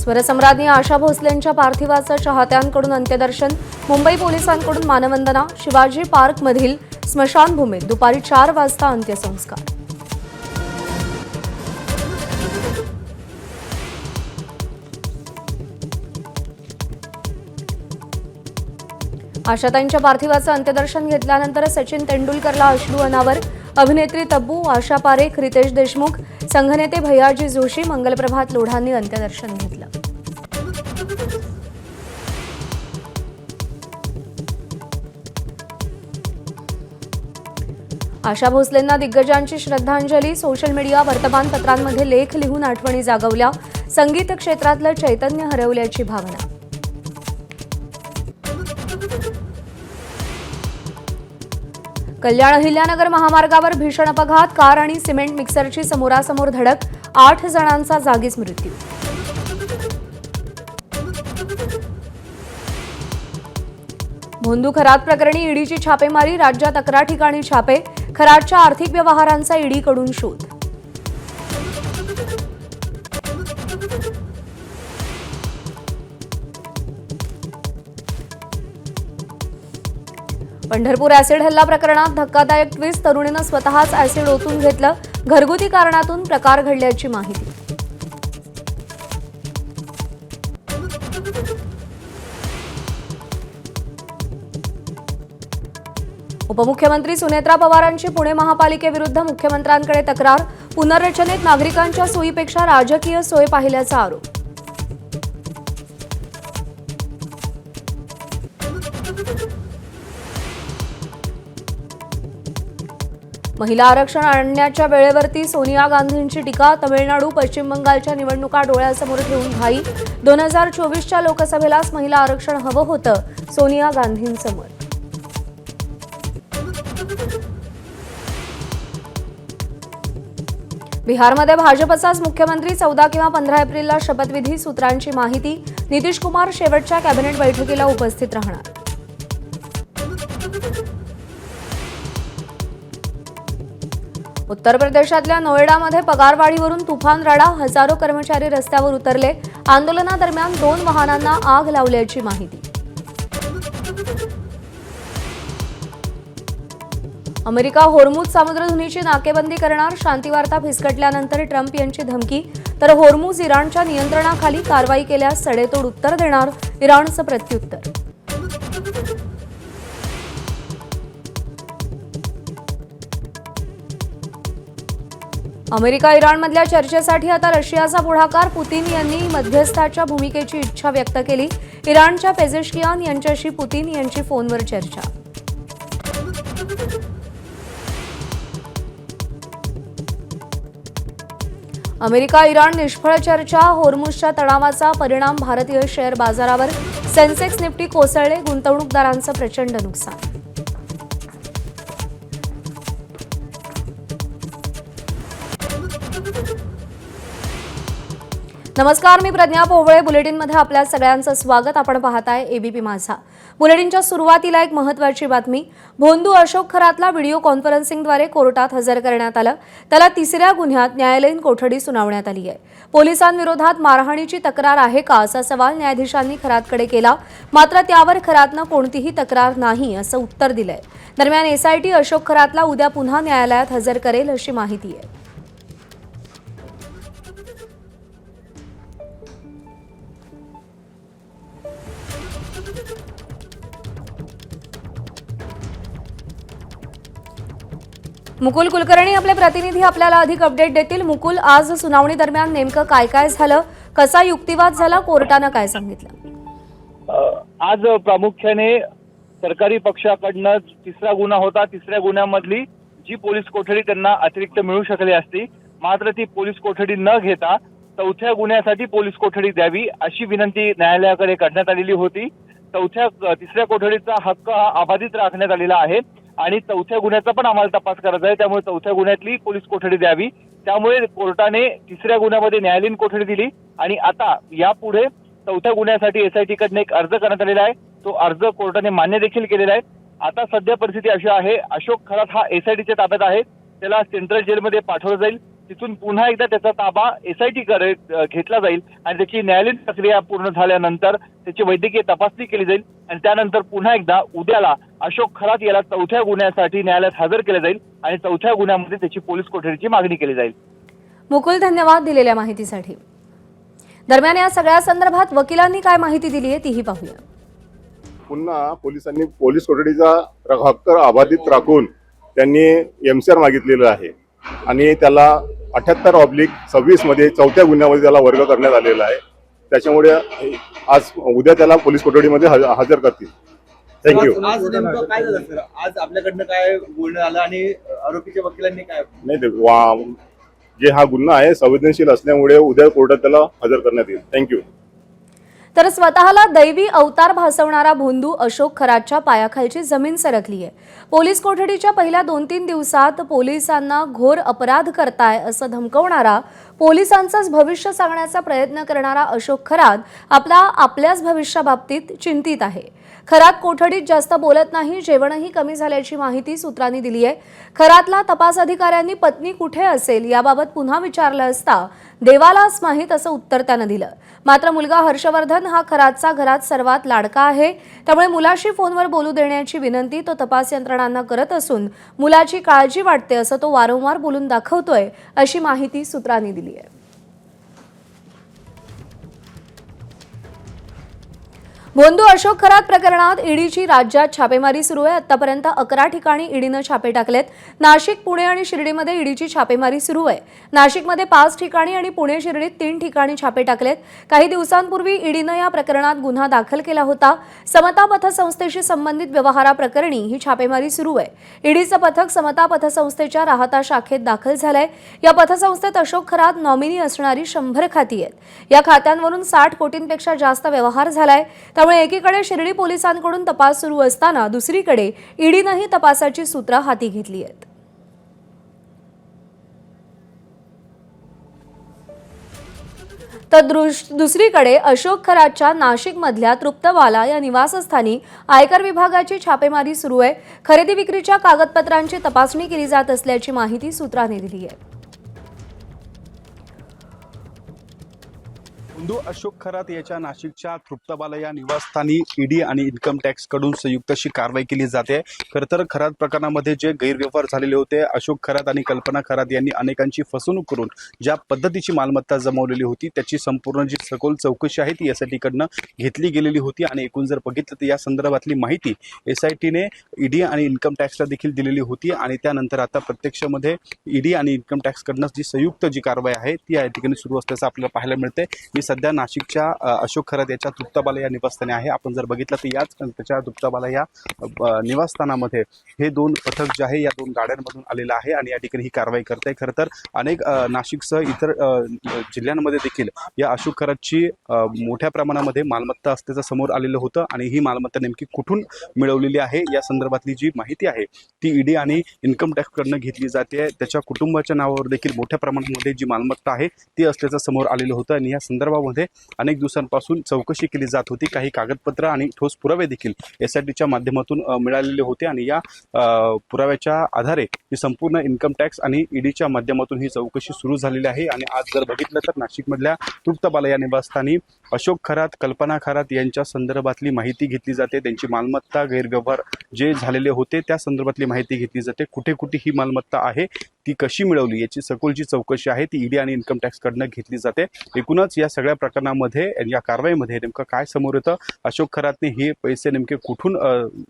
स्वरसम्राज्ञी आशा भोसलेंच्या पार्थिवाचं चाहत्यांकडून अंत्यदर्शन, मुंबई पोलिसांकडून मानवंदना, शिवाजी पार्कमधील स्मशानभूमीत दुपारी 4 वाजता अंत्यसंस्कार। आशाताईंच्या पार्थिवाचं अंत्यदर्शन घेतल्यानंतर सचिन तेंडुलकरला अश्रू अनावर, अभिनेत्री तब्बू, आशा पारेख, रितेश देशमुख, संघनेते भैयाजी जोशी, मंगलप्रभात लोढांनी अंत्यदर्शन घेतलं। आशा भोसलेंना दिग्गजांची श्रद्धांजली, सोशल मीडिया, वर्तमानपत्रांमध्ये लेख लिहून आठवणी जागवल्या, संगीत क्षेत्रातलं चैतन्य हरवल्याची भावना। कल्याण अहिल्यानगर महामार्गावर भीषण अपघात, कार आणि सिमेंट मिक्सरची समोरासमोर धडक, 8 जणांचा जागीच मृत्यू। भोंदू खरात प्रकरणी ईडीची छापेमारी, राज्यात 11 ठिकाणी छापे, खरातच्या आर्थिक व्यवहारांचा ईडीकडून शोध। पंढरपूर ऍसिड हल्ला प्रकरणात धक्कादायक ट्विस्ट, तरुणीनं स्वतःच ऍसिड ओतून घेतलं, घरगुती कारणातून प्रकार घडल्याची माहिती। उपमुख्यमंत्री सुनेत्रा पवारांची पुणे महापालिकेविरुद्ध मुख्यमंत्र्यांकडे तक्रार, पुनर्रचनेत नागरिकांच्या सोयीपेक्षा राजकीय सोय पाहिल्याचा आरोप। महिला आरक्षण आणण्याच्या वेळेवरती सोनिया गांधींची टीका, तमिळनाडू, पश्चिम बंगालच्या निवडणुका डोळ्यासमोर ठेवून घाई, 2024च्या लोकसभेलाच महिला आरक्षण हवं होतं, सोनिया गांधींचं मत। बिहारमध्ये भाजपचाच मुख्यमंत्री, 14 किंवा 15 एप्रिलला शपथविधी, सूत्रांची माहिती, नितीश कुमार शेवटच्या कॅबिनेट बैठकीला उपस्थित राहणार। उत्तर प्रदेशातल्या नोएडामध्ये पगारवाढीवरून तुफान राडा, हजारो कर्मचारी रस्त्यावर उतरले, आंदोलनादरम्यान 2 वाहनांना आग लावल्याची माहिती। अमेरिका होर्मुझ सामुद्रधुनीची नाकेबंदी करणार, शांतीवार्ता फिसकटल्यानंतर ट्रम्प यांची धमकी, तर होर्मुझ इराणच्या नियंत्रणाखाली कारवाई केल्यास सडेतोड उत्तर देणार, इराणचं प्रत्युत्तर। अमेरिका इराणमधल्या चर्चेसाठी आता रशियाचा पुढाकार, पुतीन यांनी मध्यस्थाच्या भूमिकेची इच्छा व्यक्त केली, इराणच्या पेझेशकियान यांच्याशी पुतीन यांची फोनवर चर्चा। अमेरिका इराण निष्फळ चर्चा, होर्मुझच्या तणावाचा परिणाम भारतीय शेअर बाजारावर, सेन्सेक्स निफ्टी कोसळले, गुंतवणूकदारांचं प्रचंड नुकसान। नमस्कार, मी प्रज्ञा पोवळे, बुलेटिनमध्ये आपल्या सगळ्यांचं स्वागत। आपण पाहताय एबीपी माझा। बुलेटिनच्या सुरुवातीला एक महत्त्वाची बातमी, भोंदू अशोक खरातला व्हिडिओ कॉन्फरन्सिंगद्वारे कोर्टात हजर करण्यात आलं, त्याला 3ऱ्या गुन्ह्यात न्यायालयीन कोठडी सुनावण्यात आली आहे। पोलिसांविरोधात मारहाणीची तक्रार आहे का असा सवाल न्यायाधीशांनी खरातकडे केला, मात्र त्यावर खरातनं कोणतीही तक्रार नाही असं उत्तर दिलंय। दरम्यान एसआयटी अशोक खरातला उद्या पुन्हा न्यायालयात हजर करेल अशी माहिती आहे। मुकुल कुलकर्णी आपले प्रतिनिधी आपल्याला अधिक अपडेट देतील। मुकुल, आज सुनावणी दरम्यान नेमकं काय काय झालं, कसा युक्तिवाद झाला, कोर्टानं काय सांगितलं? आज प्रामुख्याने सरकारी पक्षाकडनं 3रा गुन्हा होता, 3ऱ्या गुन्ह्यामधली जी पोलीस कोठडी त्यांना अतिरिक्त मिळू शकली असती, मात्र ती पोलीस कोठडी न घेता 4थ्या गुन्ह्यासाठी पोलीस कोठडी द्यावी अशी विनंती न्यायालयाकडे करण्यात आलेली होती। 3ऱ्या कोठडीचा हक्क हा अबाधित राखण्यात आलेला आहे आणि 4थ्या गुन्ह्याचा पण आम्हाला तपास करायचा आहे, त्यामुळे 4थ्या गुन्ह्यातली पोलीस कोठडी द्यावी। त्यामुळे कोर्टाने 3ऱ्या गुन्ह्यामध्ये न्यायालयीन कोठडी दिली आणि आता यापुढे 4थ्या गुन्ह्यासाठी एसआयटी कडे एक अर्ज करण्यात आलेला आहे, तो अर्ज कोर्टाने मान्य देखील केलेला आहे। आता सध्या परिस्थिती अशी आहे, अशोक खरात हा एसआयटीच्या ताब्यात आहे, त्याला सेंट्रल जेलमध्ये पाठवलं जाईल तिथून पुन्हा एकदा त्याचा ताबा SIT घेतला जाईल आणि त्याची न्यायालयीन प्रक्रिया पूर्ण झाल्यानंतर त्याची वैद्यकीय तपासणी केली जाईल आणि त्यानंतर पुन्हा एकदा उद्याला अशोक खरात याला चौथ्या गुन्ह्यासाठी न्यायालयात हजर केले जाईल आणि चौथ्या गुन्ह्यामध्ये त्याची पोलीस कोठडीची मागणी केली जाईल. मुकुल, धन्यवाद दिलेल्या माहितीसाठी. दरम्यान या सगळ्या संदर्भात वकिलांनी काय माहिती दिली आहे तीही पाहूया. पुन्हा पोलिसांनी पोलीस कोठडीचा हक्क अबाधित राखून त्यांनी MCR मागितलेलं आहे आणि त्याला 78/26 मध्ये चौथ्या गुन्ह्यामध्ये त्याला वर्ग करण्यात आलेला आहे. त्याच्यामुळे आज उद्या त्याला पोलीस कोठडीमध्ये हजर करतील. थँक्यू. आज नेमकं काय झालं सर? आज आपल्याकडनं काय बोलणं आलं आणि आरोपीच्या वकिलांनी काय? नाही, जे हा गुन्हा आहे संवेदनशील असल्यामुळे उद्या कोर्टात त्याला हजर करण्यात येईल. थँक्यू. तर स्वतःला दैवी अवतार भासवणारा भोंदू अशोक खरातच्या पायाखालची जमीन सरकली आहे. पोलीस कोठडीच्या पहिल्या 2-3 दिवसात पोलिसांना घोर अपराध करताय असं धमकवणारा, पोलिसांचंच भविष्य सांगण्याचा प्रयत्न करणारा अशोक खरात आपल्याच भविष्याबाबतीत चिंतित आहे. खरात कोठडीत जास्त बोलत नाही, जेवणही कमी झाल्याची माहिती सूत्रांनी दिली आहे. खरातला तपास अधिकाऱ्यांनी पत्नी कुठे असेल याबाबत पुन्हा विचारलं असता देवालाच माहीत असं उत्तर त्यानं दिलं. मात्र मुलगा हर्षवर्धन हा खरातचा घरात सर्वात लाडका आहे, त्यामुळे मुलाशी फोनवर बोलू देण्याची विनंती तो तपास यंत्रणांना करत असून मुलाची काळजी वाटते असं तो वारंवार बोलून दाखवतोय, अशी माहिती सूत्रांनी दिली आहे. भोंदू अशोक खरात प्रकरणात ईडीची राज्यात छापेमारी सुरू आहे. आतापर्यंत 11 ठिकाणी ईडीनं छापे टाकलेत. नाशिक, पुणे आणि शिर्डीमध्ये ईडीची छापेमारी सुरू आहे. नाशिकमध्ये 5 ठिकाणी आणि पुणे शिर्डीत 3 ठिकाणी छापे टाकलेत. काही दिवसांपूर्वी ईडीनं या प्रकरणात गुन्हा दाखल केला होता. समता पतसंस्थेशी संबंधित व्यवहाराप्रकरणी ही छापेमारी सुरू आहे. ईडीचं पथक समता पतसंस्थेच्या राहता शाखेत दाखल झालंय. या पतसंस्थेत अशोक खरात नॉमिनी असणारी 100 खाती आहेत. या खात्यांवरून 60 कोटींपेक्षा जास्त व्यवहार झालाय. त्यामुळे एकीकडे शिर्डी पोलिसांकडून तपास सुरू असताना दुसरीकडे ईडीनंही तपासाची सूत्र हाती घेतली आहेत. तर दुसरीकडे अशोक खरातच्या नाशिकमधल्या तृप्तवाला या निवासस्थानी आयकर विभागाची छापेमारी सुरू आहे. खरेदी विक्रीच्या कागदपत्रांची तपासणी केली जात असल्याची माहिती सूत्रांनी दिली आहे. भोंदू अशोक खरात याच्या नाशिकच्या तृप्तबाला या निवासस्थानी ईडी आणि इन्कम टॅक्स कडून संयुक्त अशी कारवाई केली जाते. खरं तर खरात प्रकरणामध्ये जे गैरव्यवहार झालेले होते, अशोक खरात आणि कल्पना खरात यांनी अनेकांची फसवणूक करून ज्या पद्धतीची मालमत्ता जमवलेली होती त्याची संपूर्ण जी सखोल चौकशी आहे ती SIT कडनं घेतली गेलेली होती. आणि एकूण जर बघितलं तर या संदर्भातली माहिती SITने ईडी आणि इन्कम टॅक्सला देखील दिलेली होती. आणि त्यानंतर आता प्रत्यक्षमध्ये ईडी आणि इन्कम टॅक्स कडनं जी संयुक्त जी कारवाई आहे ती या ठिकाणी सुरू असल्याचं आपल्याला पाहायला मिळते. मी सध्या नाशिकच्या अशोक खरात याच्या तृप्तबाला या निवासस्थानी आहे. आपण जर बघितलं तर याच त्याच्या तृप्तबाला या निवासस्थानामध्ये हे 2 पथक जे आहे या 2 गाड्यांमधून आलेलं आहे आणि या ठिकाणी ही कारवाई करत आहे. खरं तर अनेक नाशिकसह इतर जिल्ह्यांमध्ये देखील या अशोक खरातची मोठ्या प्रमाणामध्ये मालमत्ता असल्याचं समोर आलेलं होतं आणि ही मालमत्ता नेमकी कुठून मिळवलेली आहे या संदर्भातली जी माहिती आहे ती ईडी आणि इन्कम टॅक्सकडनं घेतली जाते. त्याच्या कुटुंबाच्या नावावर देखील मोठ्या प्रमाणामध्ये जी मालमत्ता आहे ती असल्याचं समोर आलेलं होतं आणि या संदर्भामध्ये अनेक दिवसांपासून चौकशी केली जात होती. काही कागदपत्र आणि ठोस पुरावे देखील SITच्या माध्यमातून मिळालेले होते आणि या पुराव्याच्या आधारे ही संपूर्ण इन्कम टॅक्स आणि ईडीच्या माध्यमातून ही चौकशी सुरू झालेली आहे. आणि आज जर बघितलं तर नाशिकमधल्या तृप्तबाला या निवासस्थानी अशोक खरात, कल्पना खरात यांच्या संदर्भातली माहिती घेतली जाते. त्यांची मालमत्ता, गैरव्यवहार जे झालेले होते त्या संदर्भातली माहिती घेतली जाते. कुठे कुठे ही मालमत्ता आहे, ती कशी मिळवली याची सखोल जी चौकशी आहे ती ईडी आणि इन्कम टॅक्सकडनं घेतली जाते. एकूणच या सगळ्या प्रकरणामध्ये या कारवाईमध्ये नेमकं काय समोर येतं, अशोक खरातने हे पैसे नेमके कुठून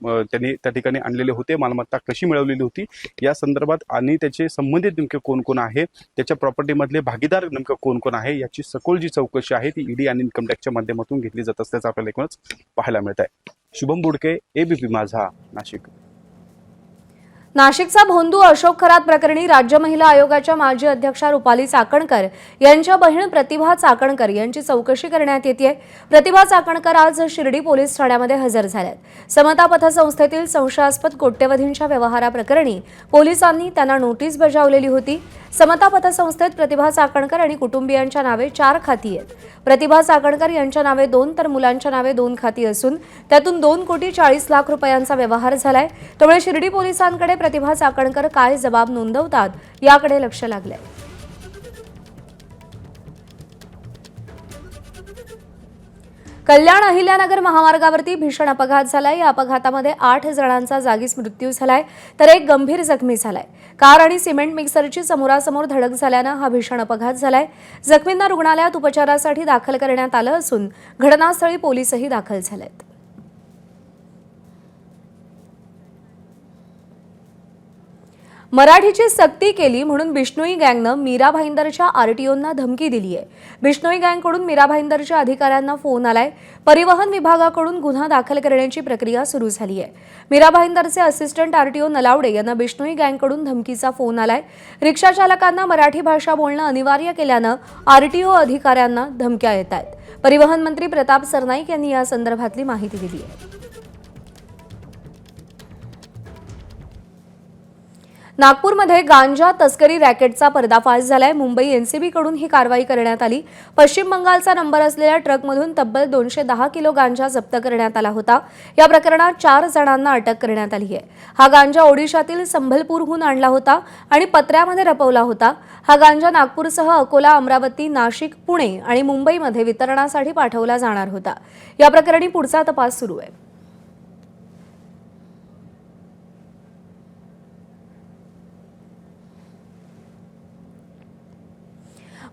त्यांनी त्या ठिकाणी आणलेले होते, मालमत्ता कशी मिळवलेली होती या संदर्भात आणि त्याचे संबंधित नेमके कोण कोण आहे, त्याच्या प्रॉपर्टीमधले भागीदार नेमकं कोण कोण आहे याची सखोल जी चौकशी आहे ती ईडी आणि इन्कम टॅक्सच्या माध्यमातून घेतली जात असल्याचं आपल्याला एकूणच पाहायला मिळत आहे. शुभम बुडके, ABP माझा, नाशिक. नाशिकचा भोंदू अशोक खरात प्रकरणी राज्य महिला आयोगाच्या माजी अध्यक्षा रुपाली चाकणकर यांच्या बहीण प्रतिभा चाकणकर यांची चौकशी करण्यात येते. प्रतिभा चाकणकर आज शिर्डी पोलीस ठाण्यामध्ये हजर झाल्यात. समता पतसंस्थेतील संशयास्पद कोट्यवधींच्या व्यवहाराप्रकरणी पोलिसांनी त्यांना नोटीस बजावलेली होती. समता पतसंस्थेत प्रतिभा चाकणकर आणि कुटुंबियांच्या नावे 4 खाती आहेत. प्रतिभा चाकणकर यांच्या नावे 2 तर मुलांच्या नावे 2 खाती असून त्यातून 2,40,00,000 रुपयांचा व्यवहार झालाय. त्यामुळे शिर्डी पोलिसांकडे प्रतिभा चाकणकर काय जबाब नोंदवतात याकडे लक्ष लागलंय. कल्याण अहिल्यानगर महामार्गावरती भीषण अपघात झालाय। या अपघातामध्ये 8 जणांचा जागीच मृत्यू झालाय तर एक गंभीर जखमी झालाय। कार आणि सिमेंट मिक्सरची समोरासमोर धडक झाल्यानं हा भीषण अपघात झालाय। जखमींना रुग्णालयात उपचारासाठी दाखल करण्यात आलं असून घटनास्थळी पोलीसही दाखल झालेत। मराठीची सक्ती केली म्हणून बिश्नोई गँगनं मीरा भाईंदरच्या आरटीओंना धमकी दिली आहे। बिश्नोई गँगकडून मीरा भाईंदरच्या अधिकाऱ्यांना फोन आलाय। परिवहन विभागाकडून गुन्हा दाखल करण्याची प्रक्रिया सुरू झाली आहे। मीरा भाईंदरचे असिस्टंट आरटीओ नलावडे यांना बिश्नोई गँगकडून धमकीचा फोन आलाय। रिक्षा चालकांना मराठी भाषा बोलणं अनिवार्य केल्यानं आरटीओ अधिकाऱ्यांना धमक्या येत आहेत। परिवहन मंत्री प्रताप सरनाईक यांनी या संदर्भातली माहिती दिली आहे। नागपूरमध्ये गांजा तस्करी रॅकेटचा पर्दाफाश झालाय। मुंबई एनसीबीकडून ही कारवाई करण्यात आली। पश्चिम बंगालचा नंबर असलेल्या ट्रकमधून तब्बल 210 किलो गांजा जप्त करण्यात आला होता। या प्रकरणात 4 जणांना अटक करण्यात आली आहे। हा गांजा ओडिशातील संभलपूरहून आणला होता आणि पत्र्यामध्ये रपवला होता। हा गांजा नागपूरसह अकोला, अमरावती, नाशिक, पुणे आणि मुंबईमध्ये वितरणासाठी पाठवला जाणार होता। या प्रकरणी पुढचा तपास सुरू आहे।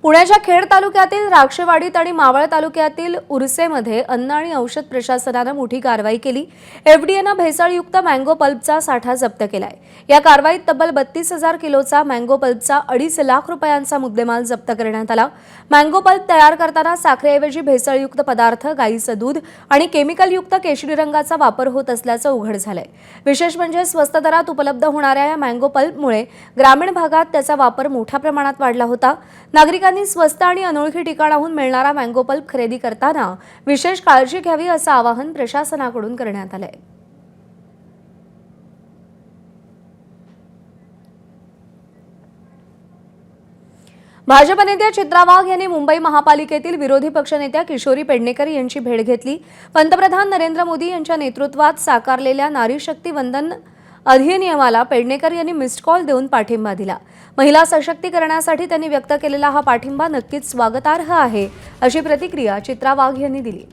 पुण्याच्या खेड तालुक्यातील राक्षेवाडीत आणि मावळ तालुक्यातील उरसेमध्ये अन्न आणि औषध प्रशासनानं मोठी कारवाई केली। एफडीएनं भेसळयुक्त मँगो पल्पचा साठा जप्त केलाय। या कारवाईत तब्बल 32,000 किलोचा मँगो पल्पचा 2.5 लाख रुपयांचा मुद्देमाल जप्त करण्यात आला। मँगो पल्प तयार करताना साखरेऐवजी भेसळयुक्त पदार्थ, गाईचं दूध आणि केमिकलयुक्त केशरी रंगाचा वापर होत असल्याचं उघड झालंय। विशेष म्हणजे स्वस्त दरात उपलब्ध होणाऱ्या या मँगो पल्पमुळे ग्रामीण भागात त्याचा वापर मोठ्या प्रमाणात वाढला होता। नागरिकांनी स्वस्त आणि अनोळखी ठिकाणाहून मिळणारा मँगो पल्प खरेदी करताना विशेष काळजी घ्यावी असं आवाहन प्रशासनाकडून करण्यात आलंय। भाजप नेत्या चित्रा वाघ यांनी मुंबई महापालिकेतील विरोधी पक्षनेत्या किशोरी पेडणेकर यांची भेट घेतली। पंतप्रधान नरेंद्र मोदी यांच्या नेतृत्वात साकारलेल्या नारी शक्ती वंदन अधिनियमाला पेडणेकर यांनी मिस्ड कॉल देऊन पाठिंबा दिला। महिला सशक्तीकरणासाठी त्यांनी व्यक्त केलेला हा पाठिंबा नक्कीच स्वागतार्ह आहे, अशी प्रतिक्रिया चित्रा वाघ यांनी दिली।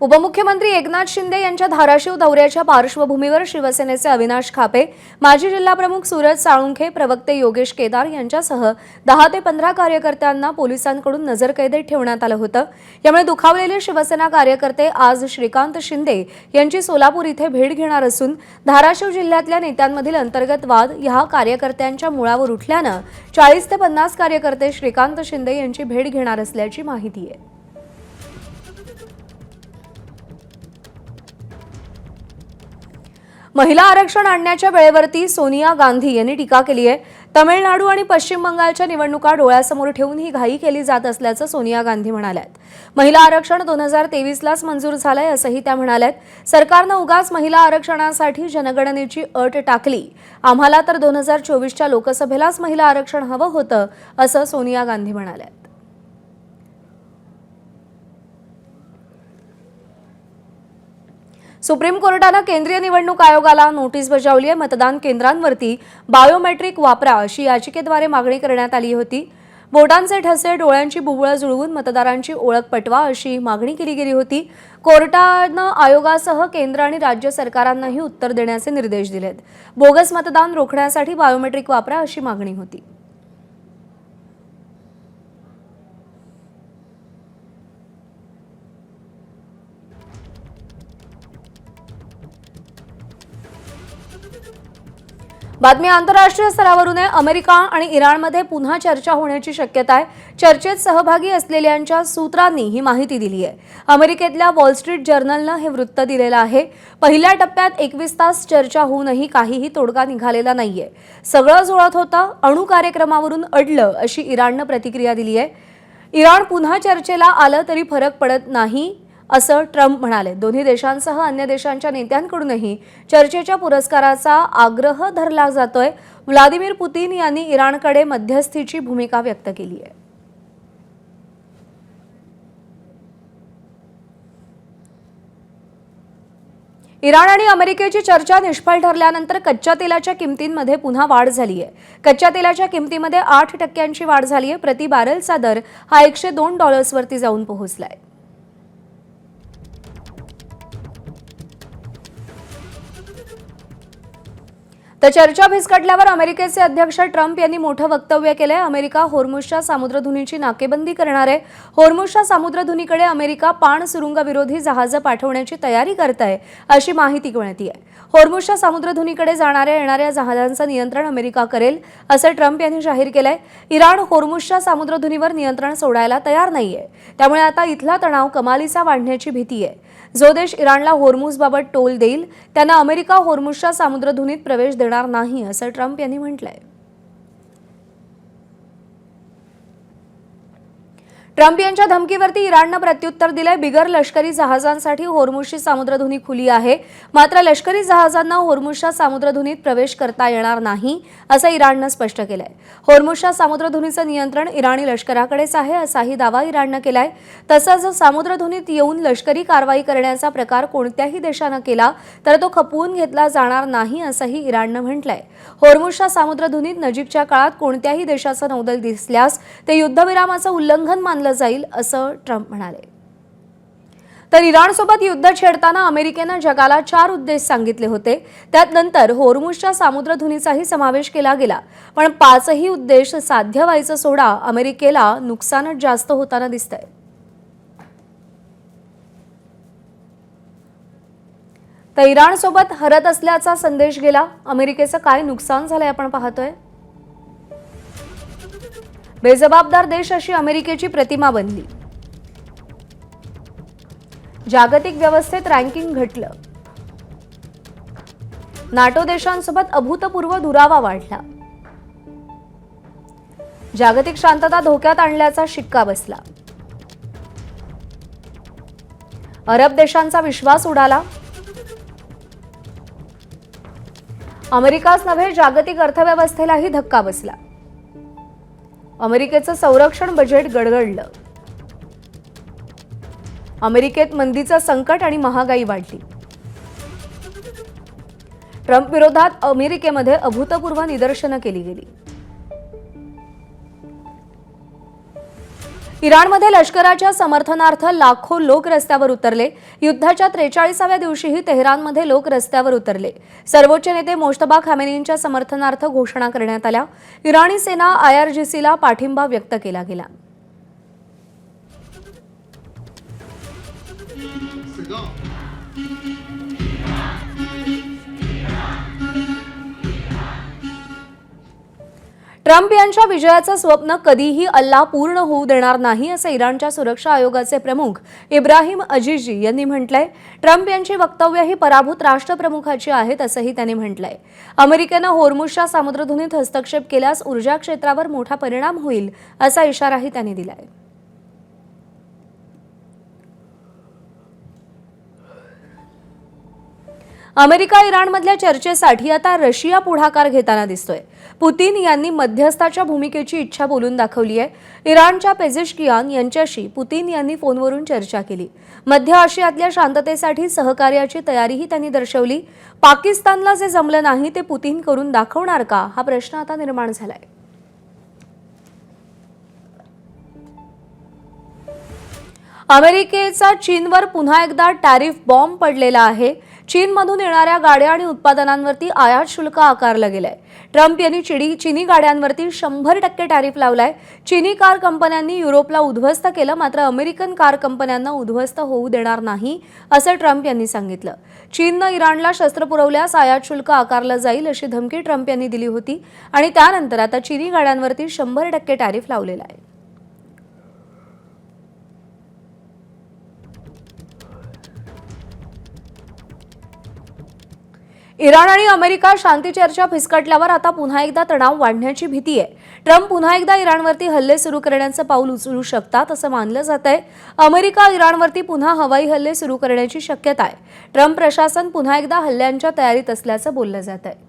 उपमुख्यमंत्री एकनाथ शिंदे यांच्या धाराशिव दौऱ्याच्या पार्श्वभूमीवर शिवसेनेचे अविनाश खापे, माजी जिल्हाप्रमुख सूरज साळुंखे, प्रवक्ते योगेश केदार यांच्यासह 10 ते 15 कार्यकर्त्यांना पोलिसांकडून नजरकैदेत ठेवण्यात आलं होतं। यामुळे दुखावलेले शिवसेना कार्यकर्ते आज श्रीकांत शिंदे यांची सोलापूर इथे भेट घेणार असून धाराशिव जिल्ह्यातल्या नेत्यांमधील अंतर्गत वाद या कार्यकर्त्यांच्या मुळावर उठल्यानं 40 ते 50 कार्यकर्ते श्रीकांत शिंदे यांची भेट घेणार असल्याची माहिती आहे। महिला आरक्षण आणण्याच्या वेळेवरती सोनिया गांधी यांनी टीका केली आहे। तमिळनाडू आणि पश्चिम बंगालच्या निवडणुका डोळ्यासमोर ठेवून ही घाई केली जात असल्याचं सोनिया गांधी म्हणाल्यात। महिला आरक्षण 2023लाच मंजूर झालंय असंही त्या म्हणाल्यात। सरकारनं उगाच महिला आरक्षणासाठी जनगणनेची अट टाकली। आम्हाला तर 2024च्या लोकसभेलाच महिला आरक्षण हवं होतं असं सोनिया गांधी म्हणाल्यात। सुप्रीम कोर्टानं केंद्रीय निवडणूक आयोगाला नोटीस बजावली आहे। मतदान केंद्रांवरती बायोमेट्रिक वापरा अशी याचिकेद्वारे मागणी करण्यात आली होती। बोटांचे ठसे, डोळ्यांची बुबुळं जुळवून मतदारांची ओळख पटवा अशी मागणी केली गेली होती। कोर्टानं आयोगासह केंद्र आणि राज्य सरकारांनाही उत्तर देण्याचे निर्देश दिलेत। बोगस मतदान रोखण्यासाठी बायोमेट्रिक वापरा अशी मागणी होती। बातमी आंतरराष्ट्रीय स्तरावरून आहे। अमेरिका आणि इराणमध्ये पुन्हा चर्चा होण्याची शक्यता आहे। चर्चेत सहभागी असलेल्यांच्या सूत्रांनी ही माहिती दिली आहे। अमेरिकेतल्या वॉल स्ट्रीट जर्नलनं हे वृत्त दिलेलं आहे। पहिल्या टप्प्यात 21 तास चर्चा होऊनही काहीही तोडगा निघालेला नाहीये। सगळं जुळत होतं, अणु कार्यक्रमावरून अडलं अशी इराणनं प्रतिक्रिया दिली आहे। इराण पुन्हा चर्चेला आलं तरी फरक पडत नाही असं ट्रम्प म्हणाले। दोन्ही देशांसह अन्य देशांच्या नेत्यांकडूनही चर्चेच्या पुरस्काराचा आग्रह धरला जातोय। व्लादिमीर पुतिन यांनी इराणकडे मध्यस्थीची भूमिका व्यक्त केली आहे। इराण आणि अमेरिकेची चर्चा निष्फळ ठरल्यानंतर कच्च्या तेलाच्या किमतींमध्ये पुन्हा वाढ झाली आहे. कच्च्या तेलाच्या किमतीमध्ये 8% वाढ झाली आहे. प्रति बॅरलचा दर हा $102 वरती जाऊन पोहोचलाय. तर चर्चा फिसकटल्यावर अमेरिकेचे अध्यक्ष ट्रम्प यांनी मोठं वक्तव्य केलंय. अमेरिका होर्मुझच्या सामुद्रधुनीची नाकेबंदी करणार आहे. होर्मुझच्या सामुद्रधुनीकडे अमेरिका पाण सुरुंगविरोधी जहाजं पाठवण्याची तयारी करत आहे अशी माहिती मिळते आहे. होर्मुझच्या सामुद्रधुनीकडे जाणाऱ्या येणाऱ्या जहाजांचं नियंत्रण अमेरिका करेल असं ट्रम्प यांनी जाहीर केलंय. इराण होर्मुझच्या सामुद्रधुनीवर नियंत्रण सोडायला तयार नाहीये. त्यामुळे आता इथला तणाव कमालीचा वाढण्याची भीती आहे. जो देश इराणला होर्मुझबाबत टोल देईल त्यांना अमेरिका होर्मुझच्या सामुद्रधुनीत प्रवेश देणार नाही असं ट्रम्प यांनी म्हटलंय. ट्रम्प यांच्या धमकीवरती इराणनं प्रत्युत्तर दिलंय. बिगर लष्करी जहाजांसाठी होर्मुझची सामुद्रधुनी खुली आहे. मात्र लष्करी जहाजांना होर्मुझच्या सामुद्रधुनीत प्रवेश करता येणार नाही असं इराणनं स्पष्ट केलंय. होर्मुझच्या सामुद्रधुनीचं नियंत्रण इराणी लष्कराकडेच आहे असाही दावा इराणनं केलाय. तसंच सामुद्रधुनीत येऊन लष्करी कारवाई करण्याचा प्रकार कोणत्याही देशानं केला तर तो खपवून घेतला जाणार नाही असंही इराणनं म्हटलंय. होर्मुझच्या सामुद्रधुनीत नजीकच्या काळात कोणत्याही देशाचं नौदल दिसल्यास ते युद्धविरामाचं उल्लंघन मानलं जाईल असं ट्रम्प म्हणाले. तर इराणसोबत युद्ध छेडताना अमेरिकेनं जगाला 4 उद्देश सांगितले होते. त्यात नंतर होर्मुझच्या सामुद्रधुनीचाही समावेश केला गेला. पण 5ही उद्देश साध्य व्हायचं सोडा अमेरिकेला नुकसानच जास्त होताना दिसतंय. तर इराणसोबत हरत असल्याचा संदेश गेला. अमेरिकेचं काय नुकसान झालंय आपण पाहतोय. बेजबाबदार देश अशी अमेरिकेची प्रतिमा बनली. जागतिक व्यवस्थेत रँकिंग घटलं. नाटो देशांसोबत अभूतपूर्व दुरावा वाढला. जागतिक शांतता धोक्यात आणल्याचा शिक्का बसला. अरब देशांचा विश्वास उडाला. अमेरिकाच नव्हे जागतिक अर्थव्यवस्थेलाही धक्का बसला. अमेरिकेचं संरक्षण बजेट गडगडलं. अमेरिकेत मंदीचं संकट आणि महागाई वाढली. ट्रम्प विरोधात अमेरिकेमध्ये अभूतपूर्व निदर्शनं केली गेली. इराणमध्ये लष्कराच्या समर्थनार्थ लाखो लोक रस्त्यावर उतरले. युद्धाच्या 43व्या दिवशीही तेहरानमध्ये लोक रस्त्यावर उतरले. सर्वोच्च नेते मोज्तबा खामेनींच्या समर्थनार्थ घोषणा करण्यात आल्या. इराणी सेना IRGCला पाठिंबा व्यक्त केला गेला. ट्रम्प यांच्या विजयाचं स्वप्न कधीही अल्लाह पूर्ण होऊ देणार नाही असं इराणच्या सुरक्षा आयोगाचे प्रमुख इब्राहिम अजीजी यांनी म्हटलंय. ट्रम्प यांची वक्तव्य ही पराभूत राष्ट्रप्रमुखाची आहेत असंही त्यांनी म्हटलंय. अमेरिकेनं होर्मुझच्या सामुद्रधुनीत हस्तक्षेप केल्यास ऊर्जा क्षेत्रावर मोठा परिणाम होईल असा इशाराही त्यांनी दिलाय. अमेरिका इराणमधल्या चर्चेसाठी आता रशिया पुढाकार घेताना दिसतोय. पुतीन यांनी मध्यस्थाच्या भूमिकेची इच्छा बोलून दाखवली आहे. इराणच्या पेझेशकियान यांच्याशी पुतीन यांनी फोनवरून चर्चा केली. मध्य आशियातल्या शांततेसाठी सहकार्याची तयारीही त्यांनी दर्शवली. पाकिस्तानला जे जमलं नाही ते पुतीन करून दाखवणार का हा प्रश्न आता निर्माण झालाय. अमेरिकेचा चीनवर पुन्हा एकदा टॅरिफ बॉम्ब पडलेला आहे. चीनमधून येणाऱ्या गाड्या आणि उत्पादनांवरती आयात शुल्क आकारलं गेलंय. ट्रम्प यांनी चीनी गाड्यांवरती 100% टॅरिफ लावलाय. चीनी कार कंपन्यांनी युरोपला उद्ध्वस्त केलं, मात्र अमेरिकन कार कंपन्यांना उद्ध्वस्त होऊ देणार नाही असं ट्रम्प यांनी सांगितलं. चीननं इराणला शस्त्र पुरवल्यास आयात शुल्क आकारलं जाईल अशी धमकी ट्रम्प यांनी दिली होती आणि त्यानंतर आता चीनी गाड्यांवरती 100% टॅरिफ लावलेला आहे. इराण आणि अमेरिका शांती चर्चा फिसकटल्यावर आता पुन्हा एकदा तणाव वाढण्याची भीती आहे. ट्रम्प पुन्हा एकदा इराणवरती हल्ले सुरू करण्याचं पाऊल उचलू शकतात असं मानलं जात आहे. अमेरिका इराणवरती पुन्हा हवाई हल्ले सुरू करण्याची शक्यता आहे. ट्रम्प प्रशासन पुन्हा एकदा हल्ल्यांच्या तयारीत असल्याचं बोललं जात आहे.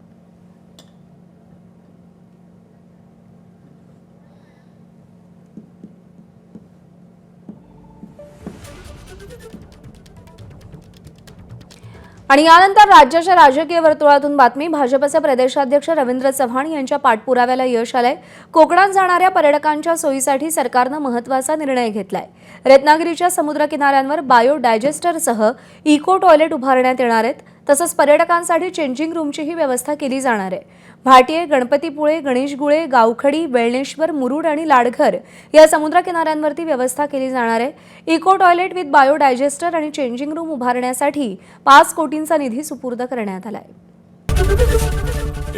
आणि यानंतर राज्याच्या राजकीय वर्तुळातून बातमी. भाजपचे प्रदेशाध्यक्ष रवींद्र चव्हाण यांच्या पाठपुराव्याला यश आलंय. कोकणात जाणाऱ्या पर्यटकांच्या सोयीसाठी सरकारनं महत्त्वाचा निर्णय घेतलाय. रत्नागिरीच्या समुद्रकिनाऱ्यांवर बायो डायजेस्टरसह इको टॉयलेट उभारण्यात येणार आहेत. तसंच पर्यटकांसाठी चेंजिंग रूमचीही व्यवस्था केली जाणार आहे. भाटिये, गणपतीपुळे, गणेशगुळे, गावखडी, वेळणेश्वर, मुरुड आणि लाडघर या समुद्रकिनाऱ्यांवरती व्यवस्था केली जाणार आहे. Eco toilet with bio digester आणि चेंजिंग रूम उभारण्यासाठी 5 कोटींचा निधी सुपूर्द करण्यात आलाय.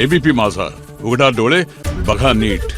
एबीपी माझा, उघडा डोळे बघा नीट.